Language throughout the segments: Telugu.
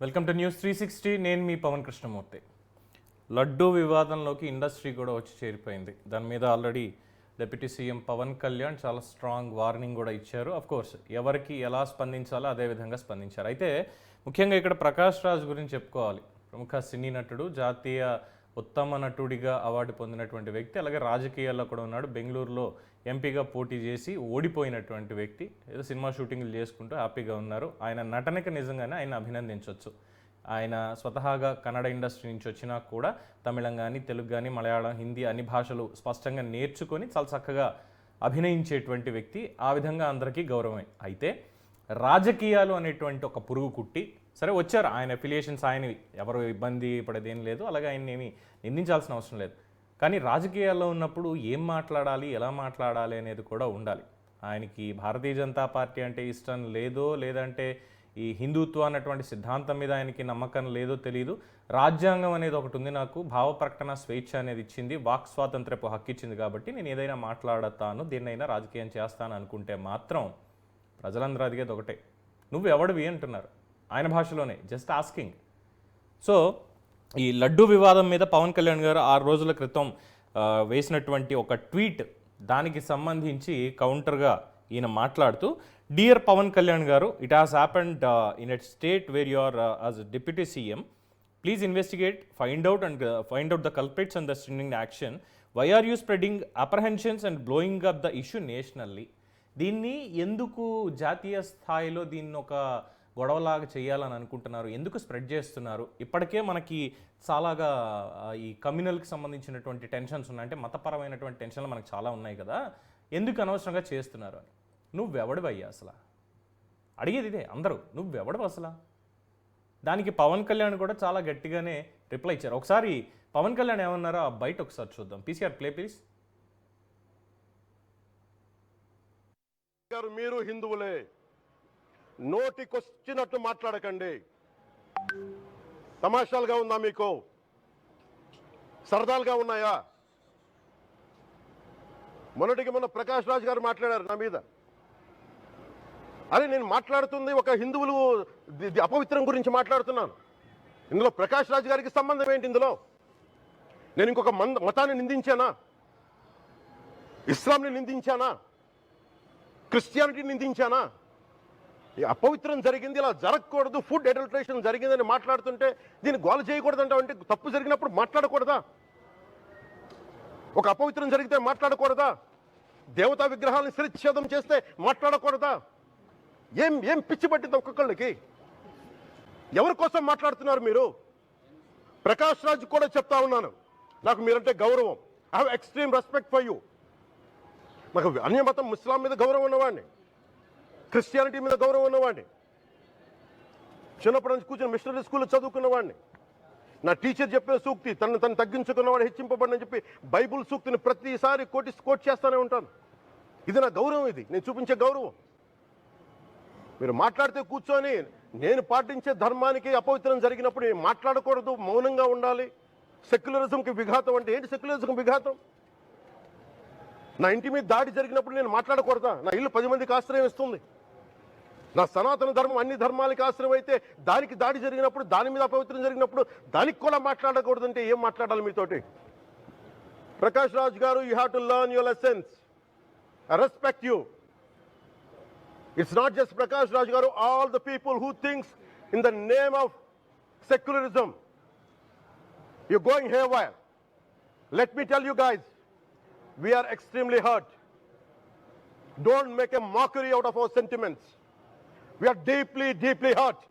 Welcome to news 360. నేను మీ పవన్ కృష్ణమూర్తి. లడ్డూ వివాదంలోకి ఇండస్ట్రీ కూడా వచ్చి చేరిపోయింది. దాని మీద already deputy CM Pawan Kalyan చాలా స్ట్రాంగ్ వార్నింగ్ కూడా ఇచ్చారు. కోర్స్ ఎవరికి ఎలా స్పందించాలో అదే విధంగా స్పందించారు. అయితే ముఖ్యంగా ఇక్కడ ప్రకాష్ రాజ్ గురించి చెప్పుకోవాలి. ప్రముఖ సినీ నటుడు, జాతీయ ఉత్తమ నటుడిగా అవార్డు పొందినటువంటి వ్యక్తి, అలాగే రాజకీయాల్లో కూడా ఉన్నాడు. బెంగళూరులో ఎంపీగా పోటీ చేసి ఓడిపోయినటువంటి వ్యక్తి. ఏదో సినిమా షూటింగ్లు చేసుకుంటూ హ్యాపీగా ఉన్నారు. ఆయన నటనకి నిజంగానే ఆయన అభినందించవచ్చు. ఆయన స్వతహాగా కన్నడ ఇండస్ట్రీ నుంచి వచ్చినా కూడా తమిళం కానీ, తెలుగు కానీ, మలయాళం, హిందీ అన్ని భాషలు స్పష్టంగా నేర్చుకొని చాలా చక్కగా అభినయించేటువంటి వ్యక్తి. ఆ విధంగా అందరికీ గౌరవమే. అయితే రాజకీయాలు అనేటువంటి ఒక పురుగు కుట్టి సరే వచ్చారు. ఆయన అఫిలియేషన్స్ ఆయనవి, ఎవరు ఇబ్బంది పడేది ఏం లేదు, అలాగే ఆయన్ని ఏమీ నిందించాల్సిన అవసరం లేదు. కానీ రాజకీయాల్లో ఉన్నప్పుడు ఏం మాట్లాడాలి, ఎలా మాట్లాడాలి అనేది కూడా ఉండాలి. ఆయనకి భారతీయ జనతా పార్టీ అంటే ఇష్టం లేదో, లేదంటే ఈ హిందుత్వం అన్నటువంటి సిద్ధాంతం మీద ఆయనకి నమ్మకం లేదో తెలియదు. రాజ్యాంగం అనేది ఒకటి ఉంది, నాకు భావ ప్రకటన స్వేచ్ఛ అనేది ఇచ్చింది, వాక్ స్వాతంత్రపు హక్కు ఇచ్చింది, కాబట్టి నేను ఏదైనా మాట్లాడతాను, దేన్నైనా రాజకీయం చేస్తాను అనుకుంటే మాత్రం ప్రజలందరూ అడిగేది ఒకటే, నువ్వు ఎవడివి అంటున్నారు ఆయన భాషలోనే, జస్ట్ ఆస్కింగ్. సో ఈ లడ్డూ వివాదం మీద పవన్ కళ్యాణ్ గారు 6 రోజుల క్రితం వేసినటువంటి ఒక ట్వీట్, దానికి సంబంధించి కౌంటర్గా ఈయన మాట్లాడుతూ, dear Pawan Kalyan garu, it has happened in at state where you are as deputy CM. Please investigate, find out the culprits and the stringent action. Why are you spreading apprehensions and blowing up the issue nationally? దీన్ని ఎందుకు జాతీయ స్థాయిలో దీన్ని ఒక గొడవలాగా చేయాలని అనుకుంటున్నారు? ఎందుకు స్ప్రెడ్ చేస్తున్నారు? ఇప్పటికే మనకి చాలాగా ఈ కమ్యూనల్కి సంబంధించినటువంటి టెన్షన్స్ ఉన్నాయి, అంటే మతపరమైనటువంటి టెన్షన్లు మనకు చాలా ఉన్నాయి కదా, ఎందుకు అనవసరంగా చేస్తున్నారు అని. నువ్వెవడివయ్యా అసలు? అడిగేది ఇదే అందరూ, నువ్వెవడవు అసలు? దానికి పవన్ కళ్యాణ్ కూడా చాలా గట్టిగానే రిప్లై ఇచ్చారు. ఒకసారి పవన్ కళ్యాణ్ ఏమన్నారో బయట ఒకసారి చూద్దాం. PCR play please. మీరు హిందువులే, నోటికొచ్చినట్టు మాట్లాడకండి. తమాషాలుగా ఉందా మీకు? సరదాలుగా ఉన్నాయా? మొన్నటికి మొన్న ప్రకాష్ రాజ్ గారు మాట్లాడారు నా మీద. అరే నేను మాట్లాడుతుంది ఒక హిందువులు అపవిత్రం గురించి మాట్లాడుతున్నాను. ఇందులో ప్రకాష్ రాజ్ గారికి సంబంధం ఏంటి? ఇందులో నేను ఇంకొక మతాన్ని నిందించానా? ఇస్లాంని నిందించానా? క్రిస్టియానిటీని నిందించానా? ఈ అపవిత్రం జరిగింది, ఇలా జరగకూడదు, ఫుడ్ అడల్టరేషన్ జరిగిందని మాట్లాడుతుంటే దీన్ని గోల చేయకూడదు అంటే తప్పు జరిగినప్పుడు మాట్లాడకూడదా? ఒక అపవిత్రం జరిగితే మాట్లాడకూడదా? దేవతా విగ్రహాలను శిరచ్ఛేదం చేస్తే మాట్లాడకూడదా? ఏం ఏం పిచ్చి పట్టింది ఒక్కొక్కళ్ళకి? ఎవరి కోసం మాట్లాడుతున్నారు మీరు? ప్రకాష్ రాజ్ కూడా చెప్తా ఉన్నాను, నాకు మీరంటే గౌరవం. I have extreme respect for you. నాకు అన్యమతం ఇస్లాం మీద గౌరవం ఉన్నవాడిని, క్రిస్టియానిటీ మీద గౌరవం ఉన్నవాడిని, చిన్నప్పటి నుంచి కూర్చొని మిషనరీ స్కూల్లో చదువుకున్నవాడిని. నా టీచర్ చెప్పే సూక్తి, తను తగ్గించుకున్నవాడు హెచ్చింపబడిని చెప్పి బైబుల్ సూక్తిని ప్రతిసారి కోట్ చేస్తూనే ఉంటాను. ఇది నా గౌరవం, ఇది నేను చూపించే గౌరవం. మీరు మాట్లాడితే కూర్చొని నేను పాటించే ధర్మానికి అపవిత్రం జరిగినప్పుడు నేను మాట్లాడకూడదు, మౌనంగా ఉండాలి. సెక్యులరిజంకి విఘాతం అంటే ఏంటి? సెక్యులరిజంకి విఘాతం? నా ఇంటి మీద దాడి జరిగినప్పుడు నేను మాట్లాడకూడదా? నా ఇల్లు 10 మందికి ఆశ్రయం ఇస్తుంది. నా సనాతన ధర్మం అన్ని ధర్మాలకి ఆశ్రయం అయితే దానికి దాడి జరిగినప్పుడు, దాని మీద అపవిత్రం జరిగినప్పుడు దానికి కూడా మాట్లాడకూడదంటే ఏం మాట్లాడాలి మీతోటి? ప్రకాష్ రాజ్ గారు, you have to learn your lessons. I respect you. It's not just Prakash Raj garu, all the people who thinks in the name of secularism, you're going haywire. Let me tell you guys, we are extremely hurt. Don't make a mockery out of our sentiments. We are deeply, deeply hurt.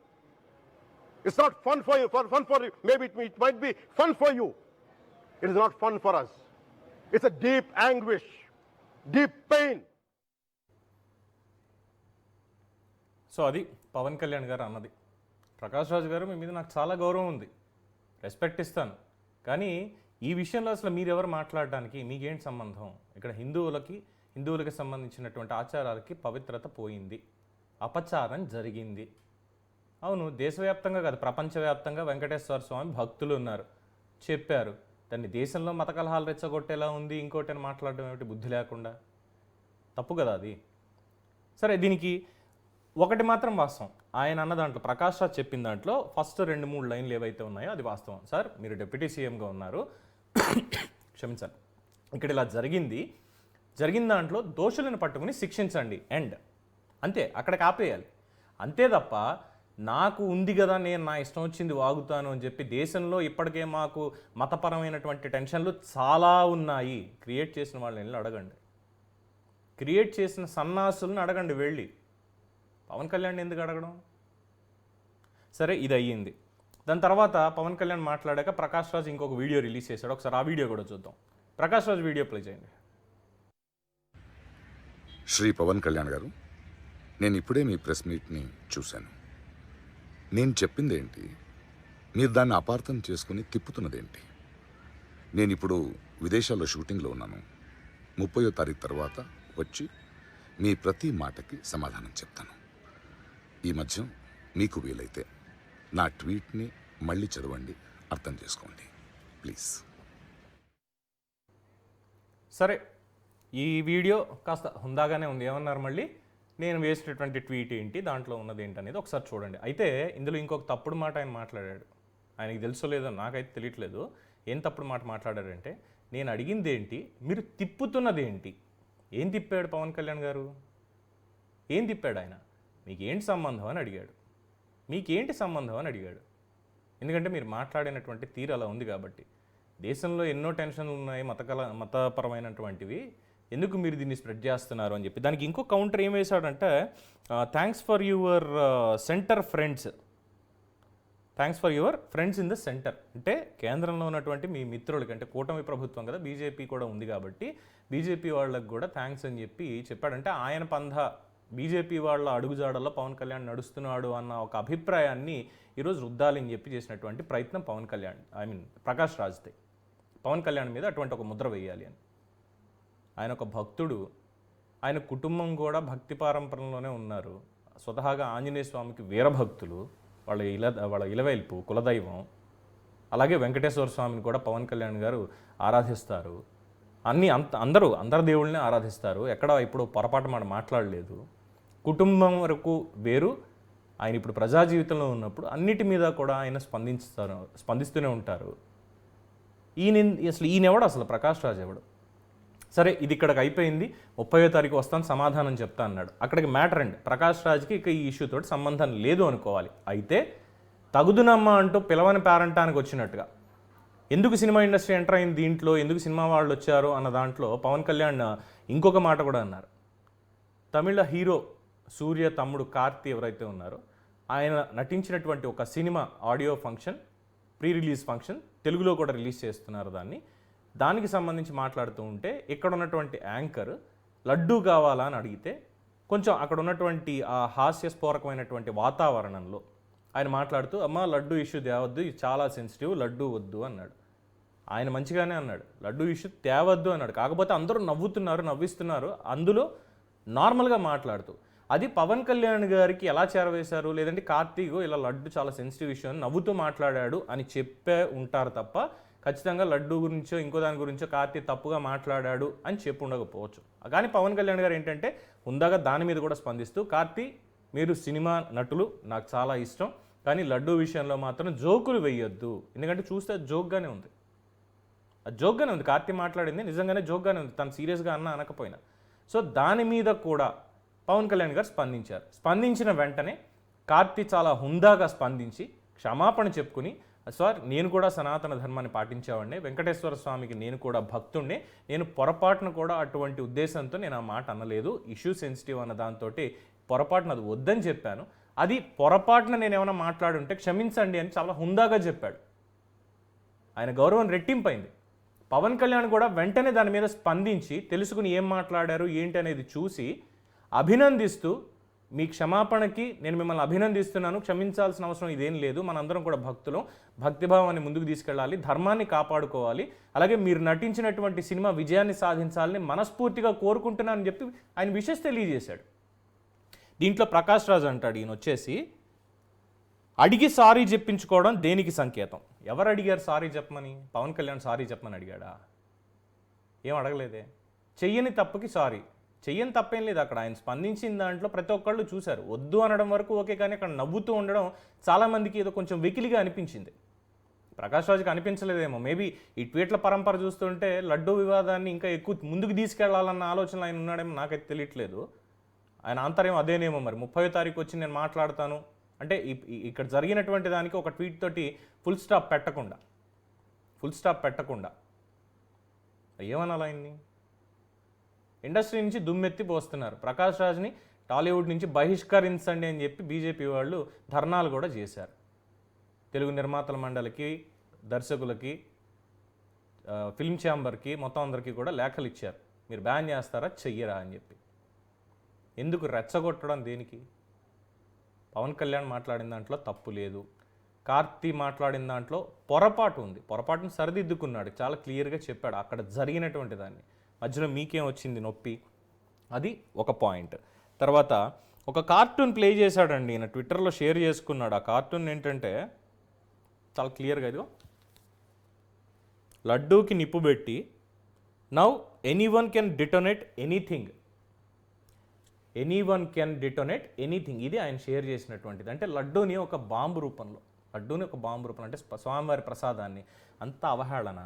It's not fun for you, for you. Maybe it might be fun for you. It is not fun for us. It's a deep anguish, deep pain. So అది పవన్ కళ్యాణ్ గారు అన్నది. ప్రకాష్ రాజ్ గారు, మీ మీద నాకు చాలా గౌరవం ఉంది, రెస్పెక్ట్ ఇస్తాను, కానీ ఈ విషయంలో అసలు మీరెవరు మాట్లాడడానికి? మీకేంటి సంబంధం? ఇక్కడ హిందువులకి సంబంధించినటువంటి ఆచారాలకి పవిత్రత పోయింది, అపచారం జరిగింది. అవును, దేశవ్యాప్తంగా కాదు, ప్రపంచవ్యాప్తంగా వెంకటేశ్వర స్వామి భక్తులు ఉన్నారు, చెప్పారు. దాన్ని దేశంలో మత కలహాలు రెచ్చగొట్టేలా ఉంది, ఇంకోటి మాట్లాడడం ఏమిటి? బుద్ధి లేకుండా, తప్పు కదా అది. సరే, దీనికి ఒకటి మాత్రం వాస్తవం, ఆయన అన్న దాంట్లో ప్రకాష్ రాజ్ చెప్పిన దాంట్లో ఫస్ట్ 2-3 లైన్లు ఏవైతే ఉన్నాయో అది వాస్తవం. సార్ మీరు డిప్యూటీ సీఎంగా ఉన్నారు, క్షమించాలి, ఇక్కడ ఇలా జరిగిన దాంట్లో దోషులను పట్టుకుని శిక్షించండి, ఎండ్, అంతే, అక్కడికి ఆపేయాలి. అంతే తప్ప నాకు ఉంది కదా నేను నా ఇష్టం వచ్చింది వాగుతాను అని చెప్పి, దేశంలో ఇప్పటికే మాకు మతపరమైనటువంటి టెన్షన్లు చాలా ఉన్నాయి, క్రియేట్ చేసిన వాళ్ళని వెళ్ళి అడగండి, క్రియేట్ చేసిన సన్నాసులను అడగండి వెళ్ళి. పవన్ కళ్యాణ్ ఎందుకు అడగడం? సరే, ఇది అయ్యింది. దాని తర్వాత పవన్ కళ్యాణ్ మాట్లాడాక ప్రకాష్ రాజ్ ఇంకొక వీడియో రిలీజ్ చేశాడు. ఒకసారి ఆ వీడియో కూడా చూద్దాం. ప్రకాష్ రాజ్ వీడియో ప్లే చేయండి. శ్రీ పవన్ కళ్యాణ్ గారు, నేను ఇప్పుడే మీ ప్రెస్ మీట్ని చూశాను. నేను చెప్పిందేంటి, మీరు దాన్ని అపార్థం చేసుకుని తిప్పుతున్నదేంటి? నేను ఇప్పుడు విదేశాల్లో షూటింగ్లో ఉన్నాను. 30వ తారీఖు తర్వాత వచ్చి మీ ప్రతి మాటకి సమాధానం చెప్తాను. ఈ మధ్య మీకు వీలైతే నా ట్వీట్ని మళ్ళీ చదవండి, అర్థం చేసుకోండి ప్లీజ్. సరే, ఈ వీడియో కాస్త హుందాగానే ఉంది. ఏమన్నారు మళ్ళీ, నేను వేసినటువంటి ట్వీట్ ఏంటి, దాంట్లో ఉన్నది ఏంటి అనేది ఒకసారి చూడండి. అయితే ఇందులో ఇంకొక తప్పుడు మాట ఆయన మాట్లాడాడు. ఆయనకి తెలుసో లేదో నాకైతే తెలియట్లేదు. ఏం తప్పుడు మాట మాట్లాడారంటే, నేను అడిగింది ఏంటి, మీరు తిప్పుతున్నది ఏంటి. ఏం తిప్పాడు పవన్ కళ్యాణ్ గారు? ఏం తిప్పాడు ఆయన? మీకేంటి సంబంధం అని అడిగాడు. మీకేంటి సంబంధం అని అడిగాడు. ఎందుకంటే మీరు మాట్లాడినటువంటి తీరు అలా ఉంది కాబట్టి. దేశంలో ఎన్నో టెన్షన్లు ఉన్నాయి, మతపరమైనటువంటివి, ఎందుకు మీరు దీన్ని స్ప్రెడ్ చేస్తున్నారు అని చెప్పి. దానికి ఇంకో కౌంటర్ ఏం వేశాడంటే, thanks for your centre friends, thanks for your friends in the centre. అంటే కేంద్రంలో ఉన్నటువంటి మీ మిత్రులకి, అంటే కూటమి ప్రభుత్వం కదా, బీజేపీ కూడా ఉంది కాబట్టి బీజేపీ వాళ్ళకి కూడా థ్యాంక్స్ అని చెప్పి చెప్పాడంటే, ఆయన పంధ బీజేపీ వాళ్ళ అడుగుజాడల్లో పవన్ కళ్యాణ్ నడుస్తున్నాడు అన్న ఒక అభిప్రాయాన్ని ఈరోజు రుద్దాలని చెప్పి చేసినటువంటి ప్రయత్నం పవన్ కళ్యాణ్, ప్రకాష్ రాజ్దే. పవన్ కళ్యాణ్ మీద అటువంటి ఒక ముద్ర వేయాలి అని. ఆయన ఒక భక్తుడు, ఆయన కుటుంబం కూడా భక్తి పారంపర్యంలోనే ఉన్నారు. స్వతహాగా ఆంజనేయ స్వామికి వీరభక్తులు, వాళ్ళ ఇలవేల్పు కులదైవం. అలాగే వెంకటేశ్వర స్వామిని కూడా పవన్ కళ్యాణ్ గారు ఆరాధిస్తారు. అందరి దేవుళ్ళని ఆరాధిస్తారు. ఎక్కడ ఇప్పుడు పొరపాటు మాట మాట్లాడలేదు. కుటుంబం వరకు వేరు. ఆయన ఇప్పుడు ప్రజా జీవితంలో ఉన్నప్పుడు అన్నిటి మీద కూడా ఆయన స్పందిస్తూనే ఉంటారు. ఈయనెవడు అసలు, ప్రకాష్ రాజ్ ఎవడు? సరే, ఇది ఇక్కడికి అయిపోయింది. 30వ తారీఖు వస్తాను, సమాధానం చెప్తా అన్నాడు. అక్కడికి మ్యాటర్ అండి. ప్రకాష్ రాజ్కి ఇక ఈ ఇష్యూతో సంబంధం లేదు అనుకోవాలి. అయితే తగుదునమ్మా అంటూ పిలవని పేరంటానికి వచ్చినట్టుగా, ఎందుకు సినిమా ఇండస్ట్రీ ఎంటర్ అయింది దీంట్లో, ఎందుకు సినిమా వాళ్ళు వచ్చారు అన్న దాంట్లో పవన్ కళ్యాణ్ ఇంకొక మాట కూడా అన్నారు. తమిళ హీరో సూర్య తమ్ముడు కార్తీ ఎవరైతే ఉన్నారో, ఆయన నటించినటువంటి ఒక cinema audio function, pre release function, తెలుగులో కూడా రిలీజ్ చేస్తున్నారు దానికి సంబంధించి మాట్లాడుతూ ఉంటే, ఇక్కడ ఉన్నటువంటి యాంకర్ లడ్డూ కావాలా అని అడిగితే, కొంచెం అక్కడ ఉన్నటువంటి ఆ హాస్యస్ఫోరకమైనటువంటి వాతావరణంలో ఆయన మాట్లాడుతూ, అమ్మ లడ్డూ ఇష్యూ తేవద్దు, ఇది చాలా సెన్సిటివ్, లడ్డూ వద్దు అన్నాడు. ఆయన మంచిగానే అన్నాడు, లడ్డూ ఇష్యూ తేవద్దు అన్నాడు. కాకపోతే అందరూ నవ్విస్తున్నారు అందులో నార్మల్గా మాట్లాడుతూ. అది పవన్ కళ్యాణ్ గారికి ఎలా చేరవేశారు, లేదంటే కార్తీక్ ఇలా లడ్డు చాలా సెన్సిటివ్ ఇష్యూ అని నవ్వుతూ మాట్లాడాడు అని చెప్పే ఉంటారు తప్ప, ఖచ్చితంగా లడ్డు గురించో ఇంకో దాని గురించో కార్తీక్ తప్పుగా మాట్లాడాడు అని చెప్పి ఉండకపోవచ్చు. కానీ పవన్ కళ్యాణ్ గారు ఏంటంటే ఉందాగా దాని మీద కూడా స్పందిస్తూ, కార్తీక్ మీరు సినిమా నటులు, నాకు చాలా ఇష్టం, కానీ లడ్డు విషయంలో మాత్రం జోకులు వేయొద్దు. ఎందుకంటే చూస్తే జోక్గానే ఉంది, అది జోక్గానే ఉంది. కార్తీక్ మాట్లాడింది నిజంగానే జోక్గానే ఉంది, తను సీరియస్గా అనకపోయినా. సో దాని మీద కూడా పవన్ కళ్యాణ్ గారు స్పందించారు. స్పందించిన వెంటనే కార్తీ చాలా హుందాగా స్పందించి క్షమాపణ చెప్పుకుని, సార్ నేను కూడా సనాతన ధర్మాన్ని పాటించేవాడిని, వెంకటేశ్వర స్వామికి నేను కూడా భక్తుడిని, నేను పొరపాటును కూడా అటువంటి ఉద్దేశంతో నేను ఆ మాట అనలేదు, ఇష్యూ సెన్సిటివ్ అన్న దాంతో పొరపాటున అది వద్దని చెప్పాను, అది పొరపాటున నేను ఏమైనా మాట్లాడుంటే క్షమించండి అని చాలా హుందాగా చెప్పాడు. ఆయన గౌరవం రెట్టింపైంది. పవన్ కళ్యాణ్ కూడా వెంటనే దాని మీద స్పందించి తెలుసుకుని ఏం మాట్లాడారు ఏంటి అనేది చూసి అభినందిస్తూ, మీ క్షమాపణకి నేను మిమ్మల్ని అభినందిస్తున్నాను, క్షమించాల్సిన అవసరం ఇదేం లేదు, మనందరం కూడా భక్తులం, భక్తిభావాన్ని ముందుకు తీసుకెళ్ళాలి, ధర్మాన్ని కాపాడుకోవాలి, అలాగే మీరు నటించినటువంటి సినిమా విజయాన్ని సాధించాలని మనస్ఫూర్తిగా కోరుకుంటున్నానని చెప్పి ఆయన విషెస్ తెలియజేశాడు. దీంట్లో ప్రకాష్ రాజ్ అంటాడు, ఈయన వచ్చేసి అడిగి సారీ చెప్పించుకోవడం దేనికి సంకేతం? ఎవరు అడిగారు సారీ చెప్పమని? పవన్ కళ్యాణ్ సారీ చెప్పమని అడిగాడా? ఏం అడగలేదే. చెయ్యని తప్పుకి సారీ, చెయ్యని తప్పేం లేదు అక్కడ. ఆయన స్పందించిన దాంట్లో ప్రతి ఒక్కళ్ళు చూశారు. వద్దు అనడం వరకు ఓకే, కానీ అక్కడ నవ్వుతూ ఉండడం చాలామందికి ఏదో కొంచెం వెకిలిగా అనిపించింది. ప్రకాష్ రాజ్కి అనిపించలేదేమో. మేబీ ఈ ట్వీట్ల పరంపర చూస్తుంటే లడ్డూ వివాదాన్ని ఇంకా ఎక్కువ ముందుకు తీసుకెళ్లాలన్న ఆలోచన ఆయన ఉన్నాడేమో, నాకైతే తెలియట్లేదు. ఆయన ఆంతర్యం అదేనేమో. మరి 30వ తారీఖు వచ్చి నేను మాట్లాడతాను అంటే ఇక్కడ జరిగినటువంటి దానికి ఒక ట్వీట్ తోటి ఫుల్ స్టాప్ పెట్టకుండా ఏమనాలి ఆయన్ని? ఇండస్ట్రీ నుంచి దుమ్మెత్తి పోస్తున్నారు. ప్రకాష్ రాజ్ని టాలీవుడ్ నుంచి బహిష్కరించండి అని చెప్పి బీజేపీ వాళ్ళు ధర్నాలు కూడా చేశారు. తెలుగు నిర్మాతల మండలికి, దర్శకులకి, ఫిల్మ్ ఛాంబర్కి, మొత్తం అందరికీ కూడా లేఖలు ఇచ్చారు. మీరు బ్యాన్ చేస్తారా చెయ్యరా అని చెప్పి. ఎందుకు రెచ్చగొట్టడం? దేనికి? పవన్ కళ్యాణ్ మాట్లాడిన దాంట్లో తప్పు లేదు, కార్తీ మాట్లాడిన దాంట్లో పొరపాటు ఉంది. పొరపాటును సరిదిద్దుకున్నాడు, చాలా క్లియర్గా చెప్పాడు అక్కడ జరిగినటువంటి దాన్ని. మధ్యలో మీకేం వచ్చింది నొప్పి? అది ఒక పాయింట్. తర్వాత ఒక కార్టూన్ ప్లే చేశాడండి, ఈయన ట్విట్టర్లో షేర్ చేసుకున్నాడు. ఆ కార్టూన్ ఏంటంటే చాలా క్లియర్గా, ఇదిగో లడ్డూకి నిప్పు పెట్టి నౌ ఎనీవన్ కెన్ డిటోనేట్ ఎనీథింగ్, ఇది ఆయన షేర్ చేసినటువంటిది. అంటే లడ్డూని ఒక బాంబు రూపంలో అంటే స్వామివారి ప్రసాదాన్ని అంత అవహేళన,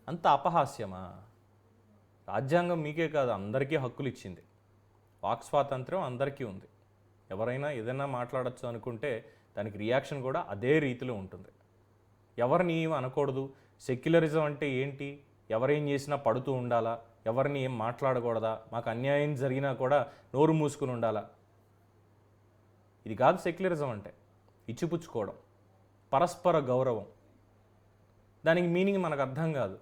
అంత అపహాస్యమా? రాజ్యాంగం మీకే కాదు అందరికీ హక్కులు ఇచ్చింది. వాక్ స్వాతంత్రం అందరికీ ఉంది. ఎవరైనా ఏదైనా మాట్లాడచ్చు అనుకుంటే దానికి రియాక్షన్ కూడా అదే రీతిలో ఉంటుంది. ఎవరిని ఏం అనకూడదు. సెక్యులరిజం అంటే ఏంటి? ఎవరేం చేసినా పడుతూ ఉండాలా? ఎవరిని ఏం మాట్లాడకూడదా? మాకు అన్యాయం జరిగినా కూడా నోరు మూసుకుని ఉండాలా? ఇది కాదు సెక్యులరిజం అంటే. ఇచ్చిపుచ్చుకోవడం, పరస్పర గౌరవం. దానికి మీనింగ్ మనకు అర్థం కాదు.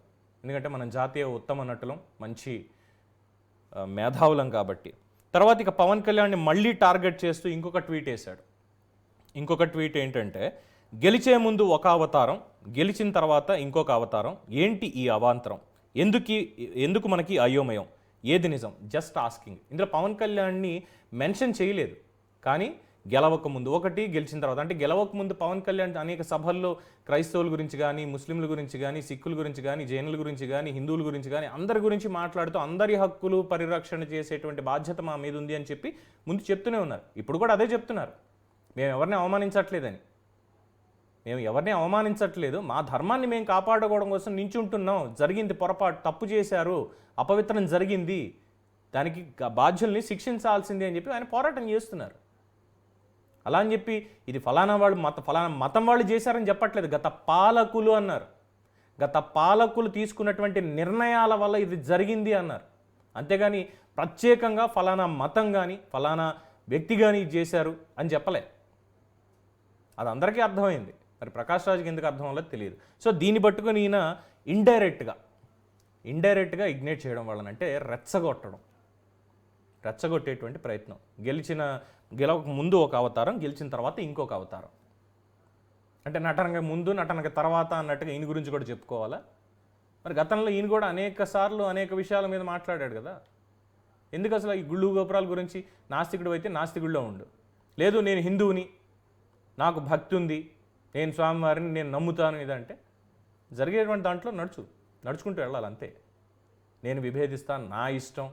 ఎందుకంటే మనం జాతీయ ఉత్తమ నటులం, మంచి మేధావులం కాబట్టి. తర్వాత ఇక పవన్ కళ్యాణ్ని మళ్ళీ టార్గెట్ చేస్తూ ఇంకొక ట్వీట్ వేశాడు. ఇంకొక ట్వీట్ ఏంటంటే, గెలిచే ముందు ఒక అవతారం, గెలిచిన తర్వాత ఇంకొక అవతారం, ఏంటి ఈ అవాంతరం? ఎందుకు మనకి అయోమయం? ఏది నిజం? Just asking. ఇందులో పవన్ కళ్యాణ్ని మెన్షన్ చేయలేదు, కానీ గెలవక ముందు ఒకటి, గెలిచిన తర్వాత అంటే గెలవక ముందు పవన్ కళ్యాణ్ అనేక సభల్లో క్రైస్తవుల గురించి కానీ, ముస్లింల గురించి కానీ, సిక్కుల గురించి కానీ, జైనుల గురించి కానీ, హిందువుల గురించి కానీ అందరి గురించి మాట్లాడుతూ అందరి హక్కులు పరిరక్షణ చేసేటువంటి బాధ్యత మా మీద ఉంది అని చెప్పి ముందు చెప్తూనే ఉన్నారు. ఇప్పుడు కూడా అదే చెప్తున్నారు. మేము ఎవరిని అవమానించట్లేదు, మా ధర్మాన్ని మేము కాపాడుకోవడం కోసం నించుంటున్నాం. జరిగింది పొరపాటు, తప్పు చేశారు, అపవిత్రం జరిగింది, దానికి బాధ్యుల్ని శిక్షించాల్సిందే అని చెప్పి ఆయన పోరాటం చేస్తున్నారు. అలా అని చెప్పి ఇది ఫలానా మతం వాళ్ళు చేశారని చెప్పట్లేదు. గత పాలకులు అన్నారు. గత పాలకులు తీసుకున్నటువంటి నిర్ణయాల వల్ల ఇది జరిగింది అన్నారు. అంతేగాని ప్రత్యేకంగా ఫలానా మతం కానీ ఫలానా వ్యక్తి కానీ చేశారు అని చెప్పలే. అది అందరికీ అర్థమైంది. మరి ప్రకాష్ రాజ్కి ఎందుకు అర్థం అవ్వలేదు తెలియదు. సో దీన్ని పట్టుకొని ఈయన ఇండైరెక్ట్గా ఇగ్నైట్ చేయడం వలనంటే రెచ్చగొట్టేటువంటి ప్రయత్నం. గెలవక ముందు ఒక అవతారం, గెలిచిన తర్వాత ఇంకొక అవతారం. అంటే నటనగా ముందు, నటనగా తర్వాత అన్నట్టుగా ఈయన గురించి కూడా చెప్పుకోవాలా? మరి గతంలో ఈయన కూడా అనేక సార్లు అనేక విషయాల మీద మాట్లాడాడు కదా. ఎందుకు అసలు ఈ గుళ్ళు గోపురాల గురించి? నాస్తికుడు అయితే నాస్తికుడిలో ఉండు, లేదు నేను హిందువుని, నాకు భక్తి ఉంది, నేను స్వామివారిని నేను నమ్ముతాను, ఇదంటే జరిగేటువంటి దాంట్లో నడుచుకుంటూ వెళ్ళాలి అంతే. నేను విభేదిస్తాను, నా ఇష్టం,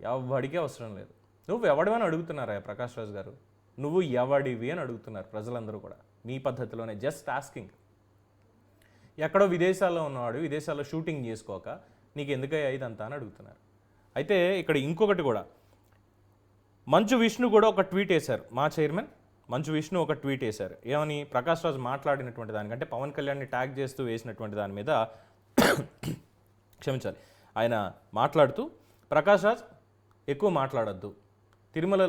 ఎవడికి అవసరం లేదు. నువ్వు ఎవడివని అడుగుతున్నారా ప్రకాష్ రాజ్ గారు? నువ్వు ఎవడివి అని అడుగుతున్నారు ప్రజలందరూ కూడా మీ పద్ధతిలోనే. Just asking. ఎక్కడో విదేశాల్లో ఉన్నవాడు విదేశాల్లో షూటింగ్ చేసుకోక నీకు ఎందుకయ్యా ఇదంతా అని అడుగుతున్నారు. అయితే ఇక్కడ ఇంకొకటి కూడా, మంచు విష్ణు కూడా ఒక ట్వీట్ వేశారు. మా చైర్మన్ మంచు విష్ణు ఒక ట్వీట్ వేశారు. ఏమని? ప్రకాష్ రాజ్ మాట్లాడినటువంటి దానికంటే పవన్ కళ్యాణ్ని ట్యాగ్ చేస్తూ వేసినటువంటి దాని మీద క్షమించాలి, ఆయన మాట్లాడుతూ, ప్రకాష్ రాజ్ ఎక్కువ మాట్లాడద్దు, తిరుమల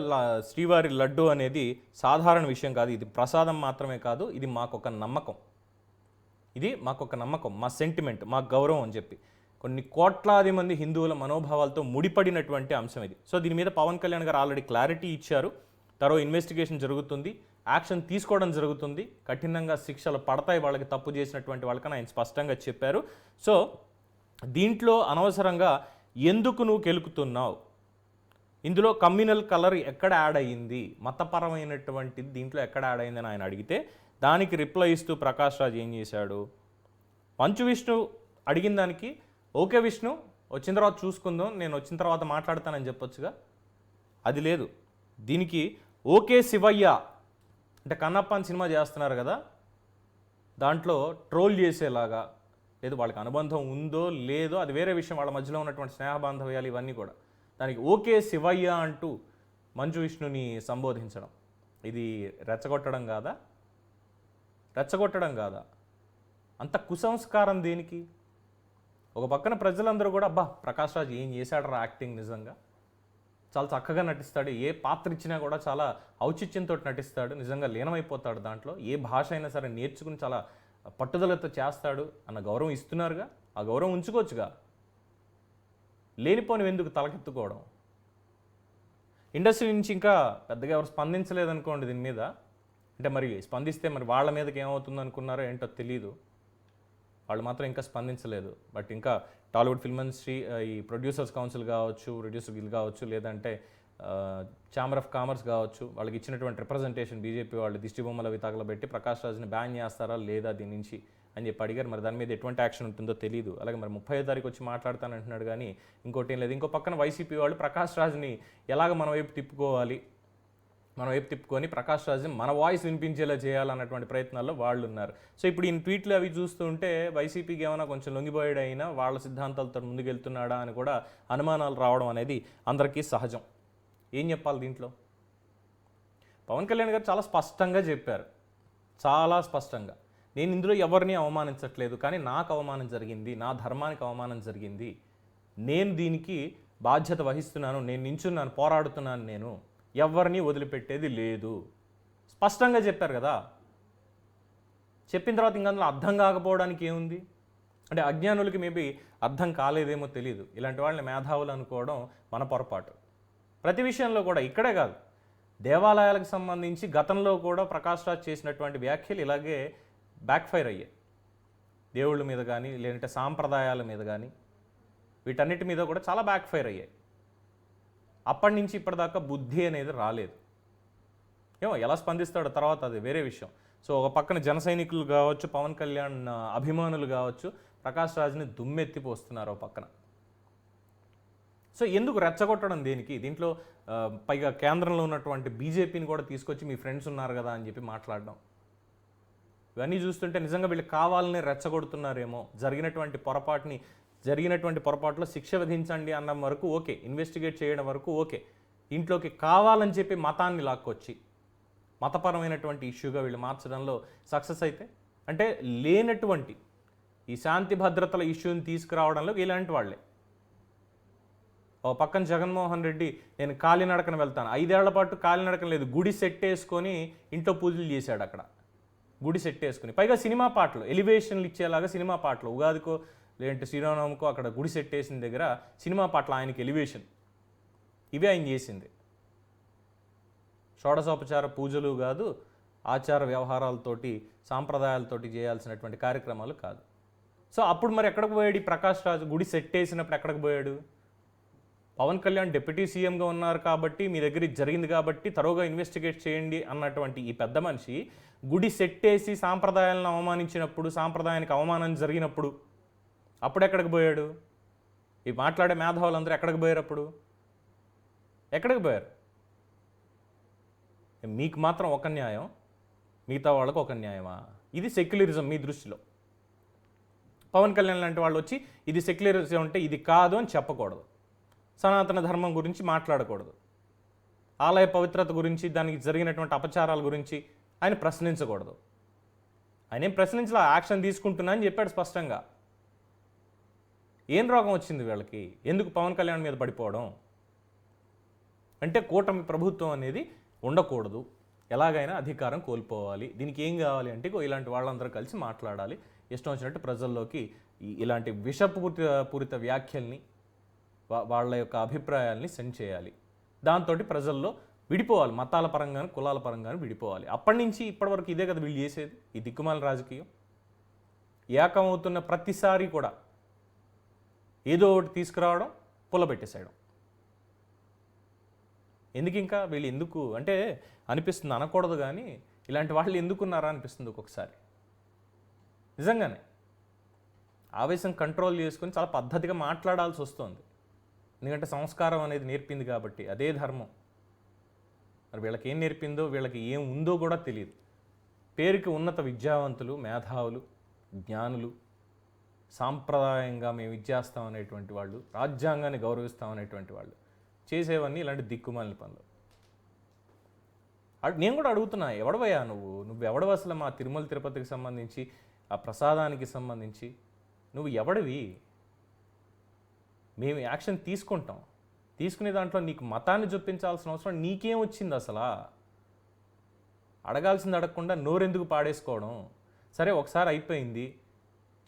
శ్రీవారి లడ్డు అనేది సాధారణ విషయం కాదు, ఇది ప్రసాదం మాత్రమే కాదు, ఇది మాకొక నమ్మకం, మా సెంటిమెంట్, మా గౌరవం అని చెప్పి కొన్ని కోట్లాది మంది హిందువుల మనోభావాలతో ముడిపడినటువంటి అంశం ఇది. సో దీని మీద పవన్ కళ్యాణ్ గారు ఆల్రెడీ క్లారిటీ ఇచ్చారు. తరో ఇన్వెస్టిగేషన్ జరుగుతుంది, యాక్షన్ తీసుకోవడం జరుగుతుంది, కఠినంగా శిక్షలు పడతాయి వాళ్ళకి, తప్పు చేసినటువంటి వాళ్ళకని ఆయన స్పష్టంగా చెప్పారు. సో దీంట్లో అనవసరంగా ఎందుకు నువ్వు కెలుకుతున్నావు, ఇందులో కమ్యూనల్ కలర్ ఎక్కడ యాడ్ అయ్యింది, మతపరమైనటువంటిది దీంట్లో ఎక్కడ యాడ్ అయిందని ఆయన అడిగితే దానికి రిప్లై ఇస్తూ ప్రకాష్ రాజ్ ఏం చేశాడు? మంచు విష్ణు అడిగిన దానికి ఓకే విష్ణు, వచ్చిన తర్వాత చూసుకుందాం, నేను వచ్చిన తర్వాత మాట్లాడతానని చెప్పొచ్చుగా. అది లేదు. దీనికి ఓకే శివయ్య అంటే కన్నప్ప అని సినిమా చేస్తున్నారు కదా, దాంట్లో ట్రోల్ చేసేలాగా, లేదు వాళ్ళకి అనుబంధం ఉందో లేదో అది వేరే విషయం, వాళ్ళ మధ్యలో ఉన్నటువంటి స్నేహ బాంధవ్యాలు ఇవన్నీ కూడా, దానికి ఓకే శివయ్య అంటూ మంచు విష్ణుని సంబోధించడం ఇది రెచ్చగొట్టడం కాదా? రెచ్చగొట్టడం కాదా? అంత కుసంస్కారం దేనికి? ఒక పక్కన ప్రజలందరూ కూడా అబ్బా ప్రకాష్ రాజ్ ఏం చేశాడరా యాక్టింగ్, నిజంగా చాలా చక్కగా నటిస్తాడు, ఏ పాత్ర ఇచ్చినా కూడా చాలా ఔచిత్యంతో నటిస్తాడు, నిజంగా లీనమైపోతాడు దాంట్లో, ఏ భాష అయినా సరే నేర్చుకుని చాలా పట్టుదలతో చేస్తాడు అన్న గౌరవం ఇస్తున్నారుగా. ఆ గౌరవం ఉంచుకోవచ్చుగా. లేనిపోని ఎందుకు తలకెత్తుకోవడం? ఇండస్ట్రీ నుంచి ఇంకా పెద్దగా ఎవరు స్పందించలేదనుకోండి దీని మీద. అంటే మరి స్పందిస్తే మరి వాళ్ళ మీదకి ఏమవుతుంది అనుకున్నారో ఏంటో తెలీదు. వాళ్ళు మాత్రం ఇంకా స్పందించలేదు. బట్ ఇంకా టాలీవుడ్ ఫిల్మ్ ఇండస్ట్రీ, ఈ ప్రొడ్యూసర్స్ కౌన్సిల్ కావచ్చు, ప్రొడ్యూసర్ గిల్ కావచ్చు, లేదంటే ఛాంబర్ ఆఫ్ కామర్స్ కావచ్చు, వాళ్ళకి ఇచ్చినటువంటి రిప్రజెంటేషన్ బీజేపీ వాళ్ళు దిష్టి బొమ్మలు అవి తగలబెట్టి ప్రకాష్ రాజ్ని బ్యాన్ చేస్తారా లేదా దీని నుంచి అని చెప్పి అడిగారు. మరి దాని మీద ఎటువంటి యాక్షన్ ఉంటుందో తెలియదు. అలాగే మరి 30వ తారీఖు వచ్చి మాట్లాడతానంటున్నాడు కానీ ఇంకోటి ఏం లేదు. ఇంకో పక్కన వైసీపీ వాళ్ళు ప్రకాష్ రాజ్ని ఎలాగ మన వైపు తిప్పుకోవాలి, మన వైపు తిప్పుకొని ప్రకాష్ రాజ్ని మన వాయిస్ వినిపించేలా చేయాలన్నటువంటి ప్రయత్నాల్లో వాళ్ళు ఉన్నారు. సో ఇప్పుడు ఈ ట్వీట్లు అవి చూస్తుంటే వైసీపీకి ఏమైనా కొంచెం లొంగిపోయాడు అయినా వాళ్ళ సిద్ధాంతాలతో ముందుకెళ్తున్నాడా అని కూడా అనుమానాలు రావడం అనేది అందరికీ సహజం. ఏం చెప్పాలి దీంట్లో? పవన్ కళ్యాణ్ గారు చాలా స్పష్టంగా చెప్పారు, చాలా స్పష్టంగా, నేను ఇందులో ఎవరిని అవమానించట్లేదు, కానీ నాకు అవమానం జరిగింది, నా ధర్మానికి అవమానం జరిగింది, నేను దీనికి బాధ్యత వహిస్తున్నాను, నేను నించున్నాను, పోరాడుతున్నాను, నేను ఎవరిని వదిలిపెట్టేది లేదు. స్పష్టంగా చెప్పారు కదా. చెప్పిన తర్వాత ఇంకా అందులో అర్థం కాకపోవడానికి ఏముంది? అంటే అజ్ఞానులకి మేబీ అర్థం కాలేదేమో తెలియదు. ఇలాంటి వాళ్ళని మేధావులు అనుకోవడం మన పొరపాటు. ప్రతి విషయంలో కూడా, ఇక్కడే కాదు, దేవాలయాలకు సంబంధించి గతంలో కూడా ప్రకాష్ రాజ్ చేసినటువంటి వ్యాఖ్యలు ఇలాగే బ్యాక్ఫైర్ అయ్యాయి. దేవుళ్ళ మీద కానీ లేదంటే సాంప్రదాయాల మీద కానీ వీటన్నిటి మీద కూడా చాలా బ్యాక్ఫైర్ అయ్యాయి. అప్పటి నుంచి ఇప్పటిదాకా బుద్ధి అనేది రాలేదు. ఏమో ఎలా స్పందిస్తాడో తర్వాత అది వేరే విషయం. సో ఒక పక్కన జన సైనికులు కావచ్చు, పవన్ కళ్యాణ్ అభిమానులు కావచ్చు, ప్రకాష్ రాజ్ని దుమ్మెత్తిపోస్తున్నారు ఒక పక్కన. సో ఎందుకు రెచ్చగొట్టడం దేనికి? దీంట్లో పైగా కేంద్రంలో ఉన్నటువంటి బీజేపీని కూడా తీసుకొచ్చి మీ ఫ్రెండ్స్ ఉన్నారు కదా అని చెప్పి మాట్లాడడం, ఇవన్నీ చూస్తుంటే నిజంగా వీళ్ళు కావాలని రెచ్చగొడుతున్నారేమో. జరిగినటువంటి పొరపాటులో శిక్ష విధించండి అన్న వరకు ఓకే, ఇన్వెస్టిగేట్ చేయడం వరకు ఓకే. ఇంట్లోకి కావాలని చెప్పి మతాన్ని లాక్కొచ్చి మతపరమైనటువంటి ఇష్యూగా వీళ్ళు మార్చడంలో సక్సెస్ అయితే, అంటే లేనటువంటి ఈ శాంతి భద్రతల ఇష్యూని తీసుకురావడంలో ఇలాంటి వాళ్ళే. ఓ పక్కన జగన్మోహన్ రెడ్డి నేను కాలినడకన వెళ్తాను, 5 ఏళ్ల పాటు కాలినడకన లేదు, గుడి సెట్ వేసుకొని ఇంట్లో పూజలు చేశాడు అక్కడ, గుడి సెట్ వేసుకుని. పైగా సినిమా పాటలు, ఎలివేషన్లు ఇచ్చేలాగా సినిమా పాటలు, ఉగాదికో లేదంటే శ్రీరామనవమికో అక్కడ గుడి సెట్ వేసిన దగ్గర సినిమా పాటలు ఆయనకి ఎలివేషన్, ఇవే ఆయన చేసింది. షోడశోపచార పూజలు కాదు, ఆచార వ్యవహారాలతోటి సాంప్రదాయాలతోటి చేయాల్సినటువంటి కార్యక్రమాలు కాదు. సో అప్పుడు మరి ఎక్కడికి పోయాడు ఈ ప్రకాష్ రాజ్? గుడి సెట్ వేసినప్పుడు ఎక్కడికి పోయాడు? పవన్ కళ్యాణ్ డిప్యూటీ సీఎంగా ఉన్నారు కాబట్టి, మీ దగ్గర ఇది జరిగింది కాబట్టి తరోగా ఇన్వెస్టిగేట్ చేయండి అన్నటువంటి ఈ పెద్ద మనిషి గుడి సెట్ వేసి సాంప్రదాయాలను అవమానించినప్పుడు, సాంప్రదాయానికి అవమానం జరిగినప్పుడు అప్పుడు ఎక్కడికి పోయాడు? ఈ మాట్లాడే మేధావులందరూ ఎక్కడికి పోయారు? అప్పుడు ఎక్కడికి పోయారు? మీకు మాత్రం ఒక న్యాయం, మిగతా వాళ్ళకు ఒక న్యాయమా? ఇది సెక్యులరిజం మీ దృష్టిలో. పవన్ కళ్యాణ్ లాంటి వాళ్ళు వచ్చి ఇది సెక్యులరిజం అంటే ఇది కాదు అని చెప్పకూడదు, సనాతన ధర్మం గురించి మాట్లాడకూడదు, ఆలయ పవిత్రత గురించి, దానికి జరిగినటువంటి అపచారాల గురించి ఆయన ప్రశ్నించకూడదు. ఆయన ఏం ప్రశ్నించలా, యాక్షన్ తీసుకుంటున్నా అని చెప్పాడు స్పష్టంగా. ఏం రోగం వచ్చింది వీళ్ళకి? ఎందుకు పవన్ కళ్యాణ్ మీద పడిపోవడం? అంటే కూటమి ప్రభుత్వం అనేది ఉండకూడదు, ఎలాగైనా అధికారం కోల్పోవాలి. దీనికి ఏం కావాలి అంటే ఇలాంటి వాళ్ళందరూ కలిసి మాట్లాడాలి, ఇష్టం వచ్చినట్టు ప్రజల్లోకి ఇలాంటి విషపూరిత వ్యాఖ్యల్ని, వాళ్ళ యొక్క అభిప్రాయాల్ని సెండ్ చేయాలి. దాంతో ప్రజల్లో విడిపోవాలి, మతాల పరంగాను కులాల పరంగాను విడిపోవాలి. అప్పటి నుంచి ఇప్పటివరకు ఇదే కదా వీళ్ళు చేసేది, ఈ దిక్కుమాల రాజకీయం. ఏకమవుతున్న ప్రతిసారి కూడా ఏదో ఒకటి తీసుకురావడం, పుల్లబెట్టేసేయడం. ఎందుకు ఇంకా వీళ్ళు ఎందుకు అంటే అనిపిస్తుంది, అనకూడదు కానీ ఇలాంటి వాళ్ళు ఎందుకున్నారా అనిపిస్తుంది ఒక్కొక్కసారి నిజంగానే. ఆవేశం కంట్రోల్ చేసుకొని చాలా పద్ధతిగా మాట్లాడాల్సి వస్తుంది. ఎందుకంటే సంస్కారం అనేది నేర్పింది కాబట్టి, అదే ధర్మం. మరి వీళ్ళకి ఏం నేర్పిందో, వీళ్ళకి ఏం ఉందో కూడా తెలియదు. పేరుకి ఉన్నత విద్యావంతులు, మేధావులు, జ్ఞానులు, సాంప్రదాయంగా మేము ఇచ్చేస్తాం అనేటువంటి వాళ్ళు, రాజ్యాంగాన్ని గౌరవిస్తాం అనేటువంటి వాళ్ళు చేసేవన్నీ ఇలాంటి దిక్కుమాలిన పనులు. నేను కూడా అడుగుతున్నా, ఎవడవయ్యా నువ్వెవడవు అసలు? మా తిరుమల తిరుపతికి సంబంధించి, ఆ ప్రసాదానికి సంబంధించి నువ్వు ఎవడివి? మేము యాక్షన్ తీసుకుంటాం. తీసుకునే దాంట్లో నీకు మతాన్ని చూపించాల్సిన అవసరం నీకేం వచ్చింది అసలు? అడగాల్సింది అడగకుండా నోరెందుకు పాడేసుకోవడం? సరే, ఒకసారి అయిపోయింది,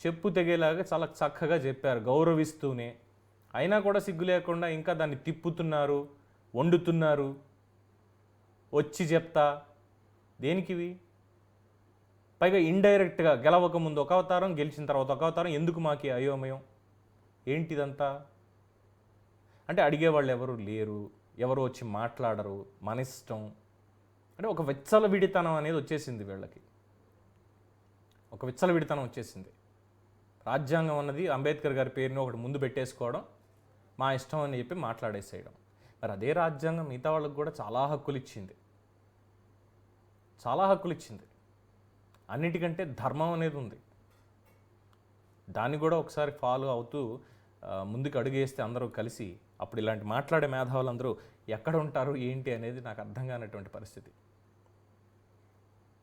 చెప్పు తెగేలాగా చాలా చక్కగా చెప్పారు గౌరవిస్తూనే. అయినా కూడా సిగ్గు లేకుండా ఇంకా దాన్ని తిప్పుతున్నారు, వండుతున్నారు. వచ్చి చెప్తా దేనికివి? పైగా ఇండైరెక్ట్గా గెలవక ముందు ఒక అవతారం, గెలిచిన తర్వాత ఒక అవతారం. ఎందుకు మాకి అయోమయం? ఏంటిదంతా? అంటే అడిగేవాళ్ళు ఎవరు లేరు, ఎవరు వచ్చి మాట్లాడరు, మన ఇష్టం. అంటే ఒక విచ్చలవిడితనం అనేది వచ్చేసింది వీళ్ళకి. ఒక విచ్చలవిడితనం వచ్చేసింది. రాజ్యాంగం అన్నది అంబేద్కర్ గారి పేరుని ఒకటి ముందు పెట్టేసుకోవడం, మా ఇష్టం అని చెప్పి మాట్లాడేసేయడం. మరి అదే రాజ్యాంగం మిగతా వాళ్ళకి కూడా చాలా హక్కులు ఇచ్చింది. చాలా హక్కులు ఇచ్చింది. అన్నిటికంటే ధర్మం అనేది ఉంది. దాన్ని కూడా ఒకసారి ఫాలో అవుతూ ముందుకు అడుగేస్తే అందరూ కలిసి, అప్పుడు ఇలాంటి మాట్లాడే మేధావులందరూ ఎక్కడ ఉంటారు ఏంటి అనేది నాకు అర్థం కానటువంటి పరిస్థితి.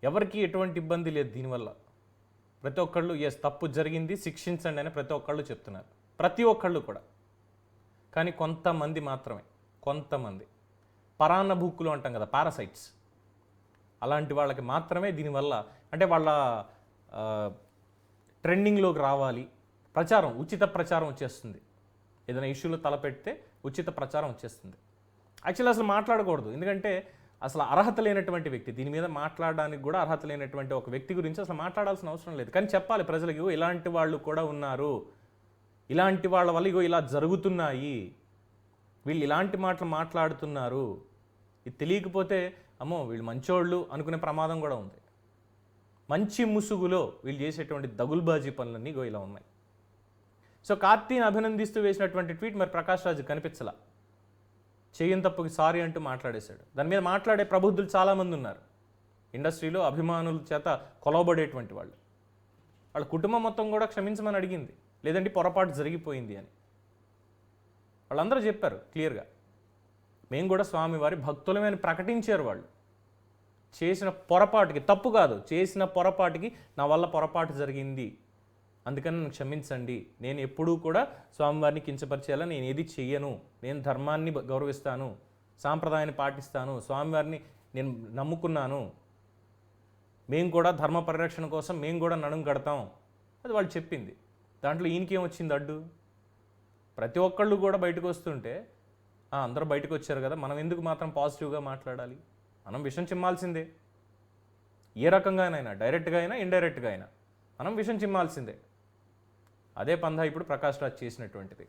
ఎవరికి ఎటువంటి ఇబ్బంది లేదు దీనివల్ల. ప్రతి ఒక్కళ్ళు తప్పు జరిగింది, శిక్షించండి అని ప్రతి ఒక్కళ్ళు చెప్తున్నారు. ప్రతి ఒక్కళ్ళు కూడా. కానీ కొంతమంది మాత్రమే, కొంతమంది పరాన్న భూక్కులు అంటాం కదా, పారాసైట్స్, అలాంటి వాళ్ళకి మాత్రమే దీనివల్ల, అంటే వాళ్ళ ట్రెండింగ్లోకి రావాలి, ప్రచారం, ఉచిత ప్రచారం వచ్చేస్తుంది. ఏదైనా ఇష్యూలో తలపెడితే ఉచిత ప్రచారం వచ్చేస్తుంది. యాక్చువల్లీ అసలు మాట్లాడకూడదు. ఎందుకంటే అసలు అర్హత లేనటువంటి వ్యక్తి, దీని మీద మాట్లాడడానికి కూడా అర్హత లేనటువంటి ఒక వ్యక్తి గురించి అసలు మాట్లాడాల్సిన అవసరం లేదు. కానీ చెప్పాలి ప్రజలకు, ఇలాంటి వాళ్ళు కూడా ఉన్నారు, ఇలాంటి వాళ్ళ వల్ల ఇగో ఇలా జరుగుతున్నాయి, వీళ్ళు ఇలాంటి మాటలు మాట్లాడుతున్నారు. ఇది తెలియకపోతే అమ్మో వీళ్ళు మంచోళ్ళు అనుకునే ప్రమాదం కూడా ఉంది. మంచి ముసుగులో వీళ్ళు చేసేటువంటి దగుల్బాజీ పనులన్నీ ఇగో ఇలా ఉన్నాయి. సో కార్తీని అభినందిస్తూ వేసినటువంటి ట్వీట్ మరి ప్రకాష్ రాజు కనిపించలా. చేయని తప్పుకి సారీ అంటూ మాట్లాడేశాడు. దాని మీద మాట్లాడే ప్రబుద్ధులు చాలామంది ఉన్నారు ఇండస్ట్రీలో, అభిమానుల చేత కొలవబడేటువంటి వాళ్ళు. వాళ్ళ కుటుంబం మొత్తం కూడా క్షమించమని అడిగింది, లేదంటే పొరపాటు జరిగిపోయింది అని. వాళ్ళందరూ చెప్పారు క్లియర్గా, మేము కూడా స్వామివారి భక్తులమే అని ప్రకటించారు వాళ్ళు. చేసిన పొరపాటుకి, తప్పు కాదు, చేసిన పొరపాటుకి నా వల్ల పొరపాటు జరిగింది, అందుకని నన్ను క్షమించండి, నేను ఎప్పుడూ కూడా స్వామివారిని కించపరిచేలా నేను ఏది చెయ్యను, నేను ధర్మాన్ని గౌరవిస్తాను, సాంప్రదాయాన్ని పాటిస్తాను, స్వామివారిని నేను నమ్ముకున్నాను, మేము కూడా ధర్మ పరిరక్షణ కోసం మేము కూడా నడుం కడతాం, అది వాళ్ళు చెప్పింది. దాంట్లో ఈయనకేం వచ్చింది అడ్డు? ప్రతి ఒక్కళ్ళు కూడా బయటకు వస్తుంటే అందరూ బయటకు వచ్చారు కదా, మనం ఎందుకు మాత్రం పాజిటివ్గా మాట్లాడాలి? మనం విషయం చిమ్మాల్సిందే, ఏ రకంగా అయినా, డైరెక్ట్గా అయినా ఇండైరెక్ట్గా అయినా మనం విషయం చిమ్మాల్సిందే. అదే పందా ఇప్పుడు ప్రకాష్ రాజ్ చేసినటువంటిది.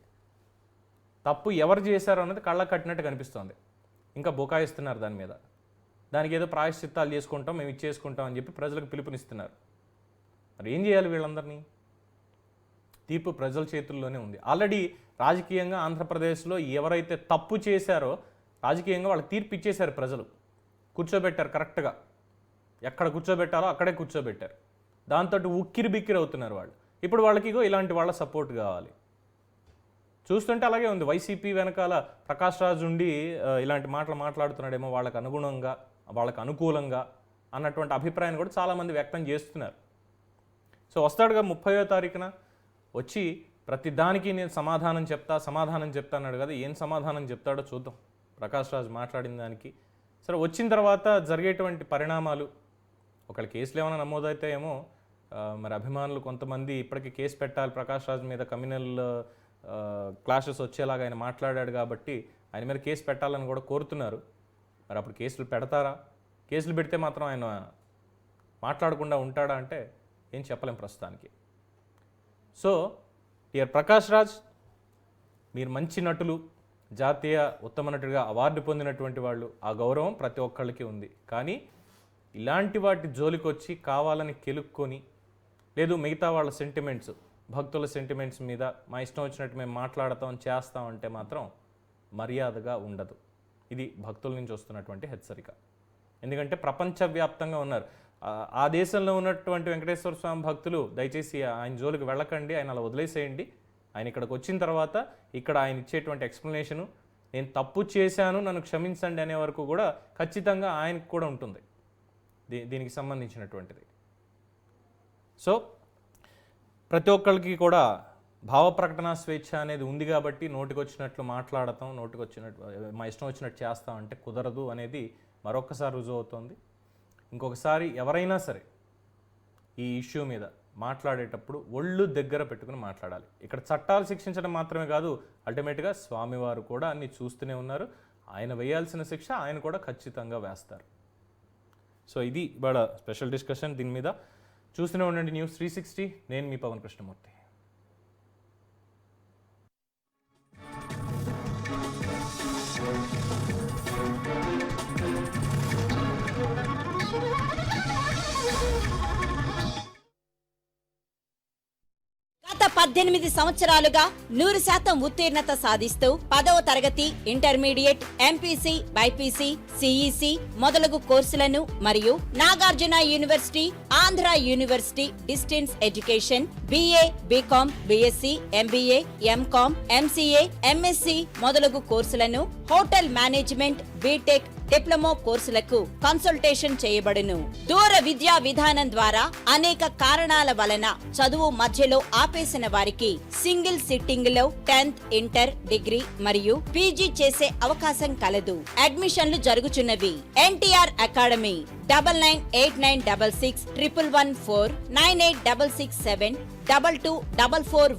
తప్పు ఎవరు చేశారో అన్నది కళ్ళకు కట్టినట్టు కనిపిస్తోంది. ఇంకా బుకాయిస్తున్నారు దాని మీద. దానికి ఏదో ప్రాయశ్చిత్తాలు చేసుకుంటాం, మేము ఇచ్చేసుకుంటాం అని చెప్పి ప్రజలకు పిలుపునిస్తున్నారు. మరి ఏం చేయాలి వీళ్ళందరినీ? తీర్పు ప్రజల చేతుల్లోనే ఉంది. ఆల్రెడీ రాజకీయంగా ఆంధ్రప్రదేశ్లో ఎవరైతే తప్పు చేశారో రాజకీయంగా వాళ్ళకి తీర్పు ఇచ్చేశారు ప్రజలు. కూర్చోబెట్టారు కరెక్ట్గా, ఎక్కడ కూర్చోబెట్టాలో అక్కడే కూర్చోబెట్టారు. దాంతో ఉక్కిరి బిక్కిరి అవుతున్నారు వాళ్ళు. ఇప్పుడు వాళ్ళకి ఇలాంటి వాళ్ళ సపోర్ట్ కావాలి. చూస్తుంటే అలాగే ఉంది. వైసీపీ వెనకాల ప్రకాష్ రాజ్ ఉండి ఇలాంటి మాటలు మాట్లాడుతున్నాడేమో వాళ్ళకు అనుగుణంగా, వాళ్ళకు అనుకూలంగా అన్నటువంటి అభిప్రాయాన్ని కూడా చాలామంది వ్యక్తం చేస్తున్నారు. సో వస్తాడుగా 30వ తారీఖున వచ్చి ప్రతి దానికి నేను సమాధానం చెప్తా అన్నాడు కదా, ఏం సమాధానం చెప్తాడో చూద్దాం ప్రకాష్ రాజ్ మాట్లాడిన దానికి. సరే, వచ్చిన తర్వాత జరిగేటువంటి పరిణామాలు, ఒకళ్ళ కేసులు ఏమైనా నమోదైతే ఏమో, మరి అభిమానులు కొంతమంది ఇప్పటికీ కేసు పెట్టాలి ప్రకాష్ రాజ్ మీద, కమ్యూనల్ క్లాషెస్ వచ్చేలాగా ఆయన మాట్లాడాడు కాబట్టి ఆయన మీద కేసు పెట్టాలని కూడా కోరుతున్నారు. మరి అప్పుడు కేసులు పెడతారా? కేసులు పెడితే మాత్రం ఆయన మాట్లాడకుండా ఉంటాడా అంటే ఏం చెప్పలేం ప్రస్తుతానికి. సో డియర్ ప్రకాష్ రాజ్, మీరు మంచి నటులు, జాతీయ ఉత్తమ నటుడిగా అవార్డు పొందినటువంటి వాళ్ళు, ఆ గౌరవం ప్రతి ఒక్కళ్ళకి ఉంది. కానీ ఇలాంటి వాటి జోలికి వచ్చి కావాలని కెలుక్కొని, లేదు మిగతా వాళ్ళ సెంటిమెంట్స్ భక్తుల సెంటిమెంట్స్ మీద మా ఇష్టం వచ్చినట్టు మేము మాట్లాడతాం చేస్తాం అంటే మాత్రం మర్యాదగా ఉండదు. ఇది భక్తుల నుంచి వస్తున్నటువంటి హెచ్చరిక. ఎందుకంటే ప్రపంచవ్యాప్తంగా ఉన్నారు. ఆ దేశంలో ఉన్నటువంటి వెంకటేశ్వర స్వామి భక్తులు దయచేసి ఆయన జోలికి వెళ్ళకండి, ఆయన అలా వదిలేసేయండి. ఆయన ఇక్కడికి వచ్చిన తర్వాత ఇక్కడ ఆయన ఇచ్చేటువంటి ఎక్స్ప్లెనేషను, నేను తప్పు చేశాను నన్ను క్షమించండి అనే వరకు కూడా ఖచ్చితంగా ఆయనకు కూడా ఉంటుంది దీనికి సంబంధించినటువంటిది. సో ప్రతి ఒక్కరికి కూడా భావ ప్రకటన స్వేచ్ఛ అనేది ఉంది కాబట్టి నోటికొచ్చినట్లు మాట్లాడతాం, నోటికొచ్చినట్టు మా ఇష్టం వచ్చినట్టు చేస్తాం అంటే కుదరదు అనేది మరొకసారి రుజువు అవుతుంది. ఇంకొకసారి ఎవరైనా సరే ఈ ఇష్యూ మీద మాట్లాడేటప్పుడు ఒళ్ళు దగ్గర పెట్టుకుని మాట్లాడాలి. ఇక్కడ చట్టాలు శిక్షించడం మాత్రమే కాదు, అల్టిమేట్గా స్వామివారు కూడా అన్ని చూస్తూనే ఉన్నారు. ఆయన వేయాల్సిన శిక్ష ఆయన కూడా ఖచ్చితంగా వేస్తారు. సో ఇది ఇవాళ స్పెషల్ డిస్కషన్ దీని మీద. చూస్తూనే ఉండండి న్యూస్ 360. నేను మీ పవన్ కృష్ణమూర్తి. గత 18 సంవత్సరాలుగా 100% ఉత్తీర్ణత సాధిస్తూ 10వ తరగతి, ఇంటర్మీడియట్, ఎంపీసీ, బైపీసీ, సిఈసి మొదలగు కోర్సులను మరియు Nagarjuna university, Andhra university distance education, BA, BCom, BSc, MBA, MCom, MCA, MSc మొదలగు కోర్సులను, హోటల్ మేనేజ్మెంట్, బీటెక్, డిప్లొమా కోర్సులకు కన్సల్టేషన్ చేయబడును. దూర విద్యా విధానం ద్వారా అనేక కారణాల వలన చదువు మధ్యలో ఆపేసిన వారికి సింగిల్ సిట్టింగ్ లో 10th, ఇంటర్, డిగ్రీ మరియు PG చేసే అవకాశం కలదు. అడ్మిషన్లు జరుగుచున్నవి. NTR academy 998966 111 4 98667 2244